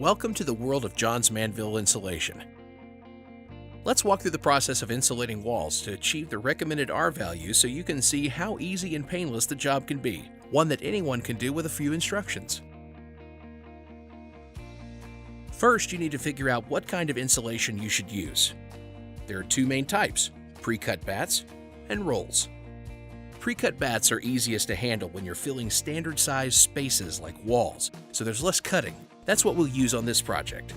Welcome to the world of John's Manville insulation. Let's walk through the process of insulating walls to achieve the recommended R value so you can see how easy and painless the job can be, one that anyone can do with a few instructions. First, you need to figure out what kind of insulation you should use. There are two main types, pre-cut batts and rolls. Pre-cut batts are easiest to handle when you're filling standard-sized spaces like walls, so there's less cutting. That's what we'll use on this project.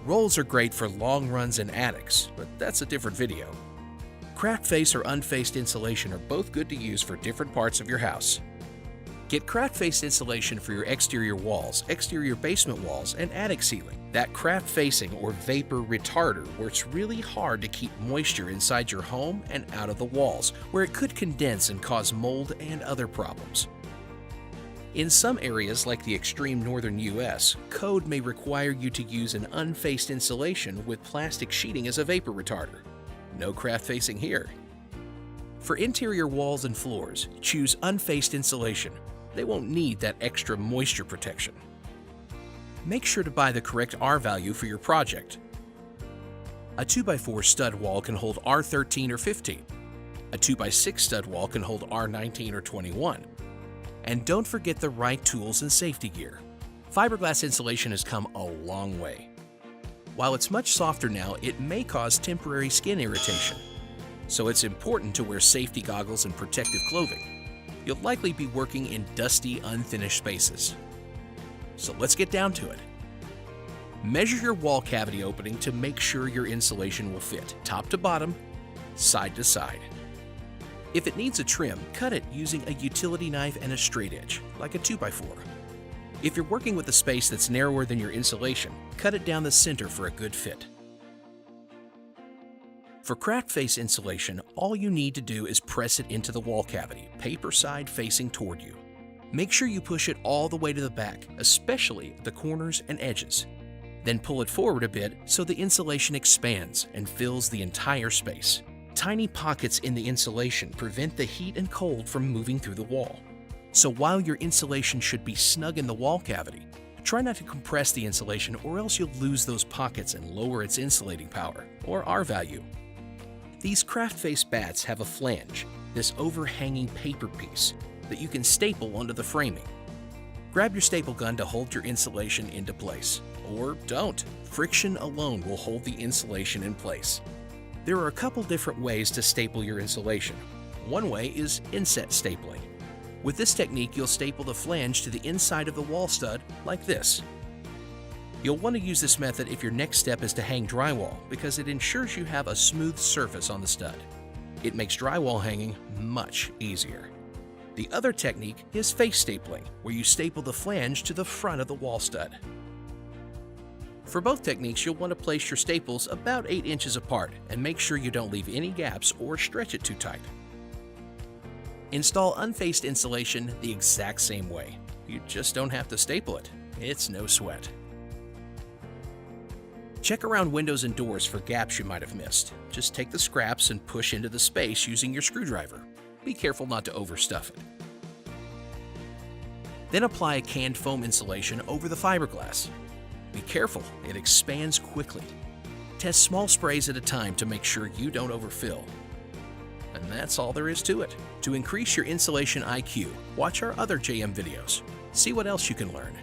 Rolls are great for long runs in attics, but that's a different video. Craft face or unfaced insulation are both good to use for different parts of your house. Get craft face insulation for your exterior walls, exterior basement walls, and attic ceiling. That craft facing or vapor retarder works really hard to keep moisture inside your home and out of the walls, where it could condense and cause mold and other problems. In some areas, like the extreme northern US, code may require you to use an unfaced insulation with plastic sheeting as a vapor retarder. No craft facing here. For interior walls and floors, choose unfaced insulation. They won't need that extra moisture protection. Make sure to buy the correct R value for your project. A 2x4 stud wall can hold R13 or 15. A 2x6 stud wall can hold R19 or 21. And don't forget the right tools and safety gear. Fiberglass insulation has come a long way. While it's much softer now, it may cause temporary skin irritation. So it's important to wear safety goggles and protective clothing. You'll likely be working in dusty, unfinished spaces. So let's get down to it. Measure your wall cavity opening to make sure your insulation will fit, top to bottom, side to side. If it needs a trim, cut it using a utility knife and a straight edge, like a 2x4. If you're working with a space that's narrower than your insulation, cut it down the center for a good fit. For craft face insulation, all you need to do is press it into the wall cavity, paper side facing toward you. Make sure you push it all the way to the back, especially the corners and edges. Then pull it forward a bit so the insulation expands and fills the entire space. Tiny pockets in the insulation prevent the heat and cold from moving through the wall. So while your insulation should be snug in the wall cavity, try not to compress the insulation or else you'll lose those pockets and lower its insulating power, or R value. These craft face batts have a flange, this overhanging paper piece, that you can staple onto the framing. Grab your staple gun to hold your insulation into place. Or don't. Friction alone will hold the insulation in place. There are a couple different ways to staple your insulation. One way is inset stapling. With this technique, you'll staple the flange to the inside of the wall stud like this. You'll want to use this method if your next step is to hang drywall because it ensures you have a smooth surface on the stud. It makes drywall hanging much easier. The other technique is face stapling, where you staple the flange to the front of the wall stud. For both techniques, you'll want to place your staples about 8 inches apart and make sure you don't leave any gaps or stretch it too tight. Install unfaced insulation the exact same way. You just don't have to staple it. It's no sweat. Check around windows and doors for gaps you might have missed. Just take the scraps and push into the space using your screwdriver. Be careful not to overstuff it. Then apply a canned foam insulation over the fiberglass. Be careful, it expands quickly. Test small sprays at a time to make sure you don't overfill. And that's all there is to it. To increase your insulation IQ, watch our other JM videos. See what else you can learn.